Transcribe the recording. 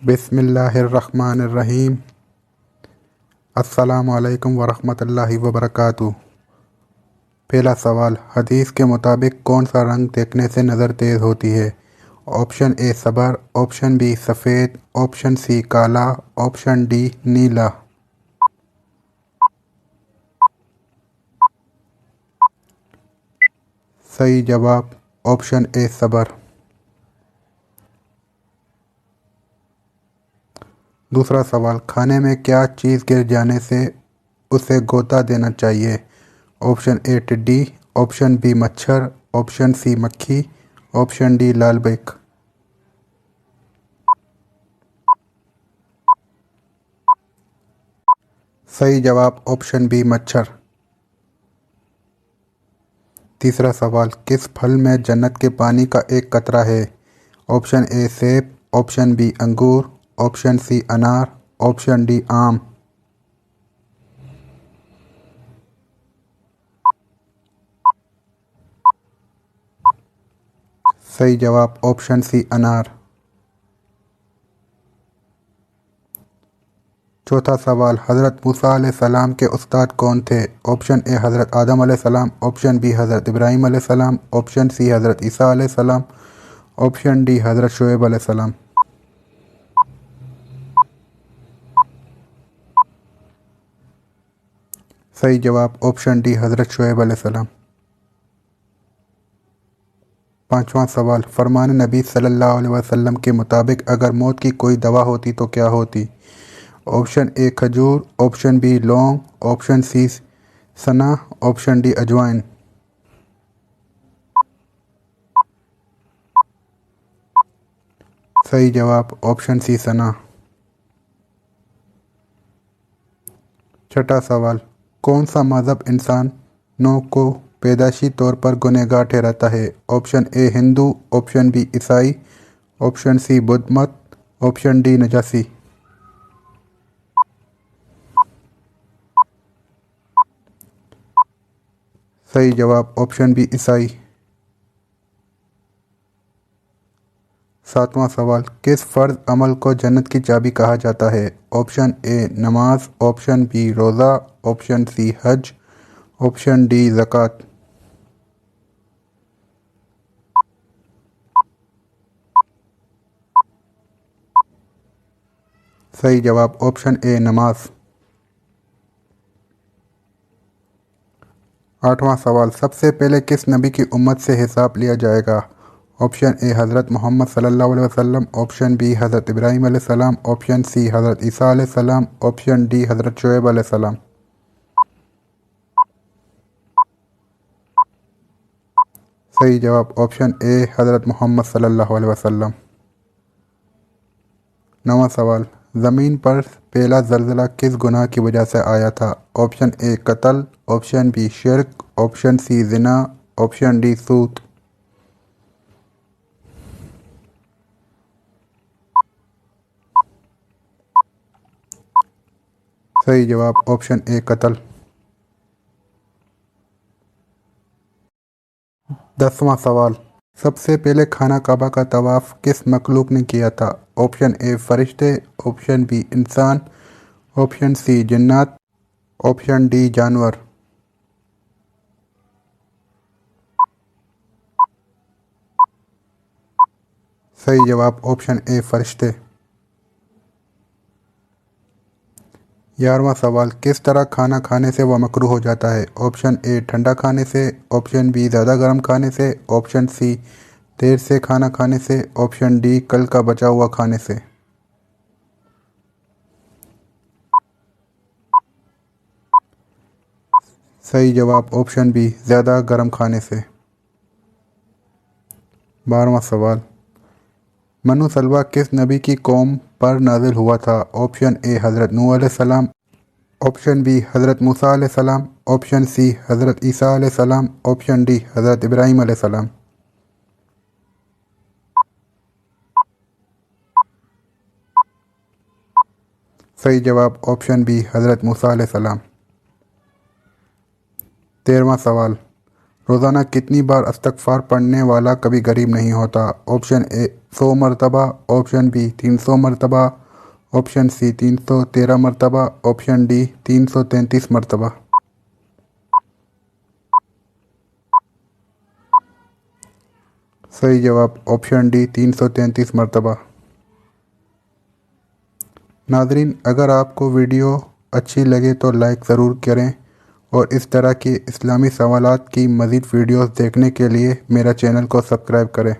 बिस्मिल्लाहिर्रहमानिर्रहीम। अस्सलामु अलैकुम वरहमतुल्लाहि वबरकातुहू। पहला सवाल, हदीस के मुताबिक कौन सा रंग देखने से नज़र तेज़ होती है? ऑप्शन ए सबर, ऑप्शन बी सफ़ेद, ऑप्शन सी काला, ऑप्शन डी नीला। सही जवाब ऑप्शन ए सबर। दूसरा सवाल, खाने में क्या चीज़ गिर जाने से उसे गोता देना चाहिए? ऑप्शन ए टिड्डी, ऑप्शन बी मच्छर, ऑप्शन सी मक्खी, ऑप्शन डी लाल बिक। सही जवाब ऑप्शन बी मच्छर। तीसरा सवाल, किस फल में जन्नत के पानी का एक कतरा है? ऑप्शन ए सेब, ऑप्शन बी अंगूर, ऑप्शन सी अनार, ऑप्शन डी आम। सही जवाब ऑप्शन सी अनार। चौथा सवाल, हज़रत मूसा अलैहिस्सलाम के उस्ताद कौन थे? ऑप्शन ए हज़रत आदम अलैहिस्सलाम, ऑप्शन बी हज़रत इब्राहीम अलैहिस्सलाम, ऑप्शन सी हज़रत ईसा अलैहिस्सलाम, ऑप्शन डी हज़रत शुएब अलैहिस्सलाम। सही जवाब ऑप्शन डी हज़रत शुएब अलैहिस्सलाम। पांचवा सवाल, फरमान नबी सल्लल्लाहु अलैहि वसल्लम के मुताबिक अगर मौत की कोई दवा होती तो क्या होती? ऑप्शन ए खजूर, ऑप्शन बी लौंग, ऑप्शन सी सना, ऑप्शन डी अजवाइन। सही जवाब ऑप्शन सी सना। छठा सवाल, कौन सा मज़हब इंसानों को पैदाशी तौर पर गुनहगार ठहराता है? Option A Hindu, option B ईसाई, ऑप्शन सी बुद्ध मत, ऑप्शन डी नजासी। सही जवाब ऑप्शन बी ईसाई। सातवां सवाल, किस फ़र्ज अमल को जन्नत की चाबी कहा जाता है? ऑप्शन ए नमाज, ऑप्शन बी रोज़ा, ऑप्शन सी हज, ऑप्शन डी ज़कात। सही जवाब ऑप्शन ए नमाज। आठवां सवाल, सबसे पहले किस नबी की उम्मत से हिसाब लिया जाएगा? ऑप्शन ए हज़रत मोहम्मद सल्लल्लाहु अलैहि वसल्लम, ऑप्शन बी हज़रत इब्राहीम अलैहिस्सलाम, ऑप्शन सी हज़रत ईसा अलैहिस्सलाम, ऑप्शन डी हज़रत शुएब अलैहिस्सलाम। सही जवाब ऑप्शन ए हज़रत मोहम्मद सल्लल्लाहु अलैहि वसल्लम। नवां सवाल, ज़मीन पर पहला ज़लज़ला किस गुनाह की वजह से आया था? ऑप्शन ए कत्ल, ऑप्शन बी शिर्क, ऑप्शन सी ज़िना, ऑप्शन डी सूद। सही जवाब ऑप्शन ए कत्ल। 10वां सवाल, सबसे पहले खाना काबा का तवाफ़ किस मखलूक ने किया था? ऑप्शन ए फरिश्ते, ऑप्शन बी इंसान, ऑप्शन सी जन्नत, ऑप्शन डी जानवर। सही जवाब ऑप्शन ए फरिश्ते। 11वां सवाल, किस तरह खाना खाने से वह मकरूह हो जाता है? ऑप्शन ए ठंडा खाने से, ऑप्शन बी ज़्यादा गर्म खाने से, ऑप्शन सी देर से खाना खाने से, ऑप्शन डी कल का बचा हुआ खाने से। सही जवाब ऑप्शन बी ज़्यादा गर्म खाने से। 12वां सवाल, मनु सलवा किस नबी की कौम पर नाजिल हुआ था? ऑप्शन ए हज़रत नूह अलैहिस्सलाम, ऑप्शन बी हज़रत मूसा अलैहिस्सलाम, ऑप्शन सी हज़रत ईसा अलैहिस्सलाम, ऑप्शन डी हज़रत इब्राहीम अलैहिस्सलाम। सही जवाब ऑप्शन बी हज़रत मूसा अलैहिस्सलाम। 13वां सवाल, रोज़ाना कितनी बार इस्तग़फ़ार पढ़ने वाला कभी गरीब नहीं होता? ऑप्शन ए 100 मरतबा, ऑप्शन बी 300 मरतबा, ऑप्शन सी 313 मरतबा, ऑप्शन डी 333 मरतबा। सही जवाब ऑप्शन डी 333 मरतबा। नाज़रीन, अगर आपको वीडियो अच्छी लगे तो लाइक ज़रूर करें और इस तरह की इस्लामी सवालात की मज़ीद वीडियोस देखने के लिए मेरा चैनल को सब्सक्राइब करें।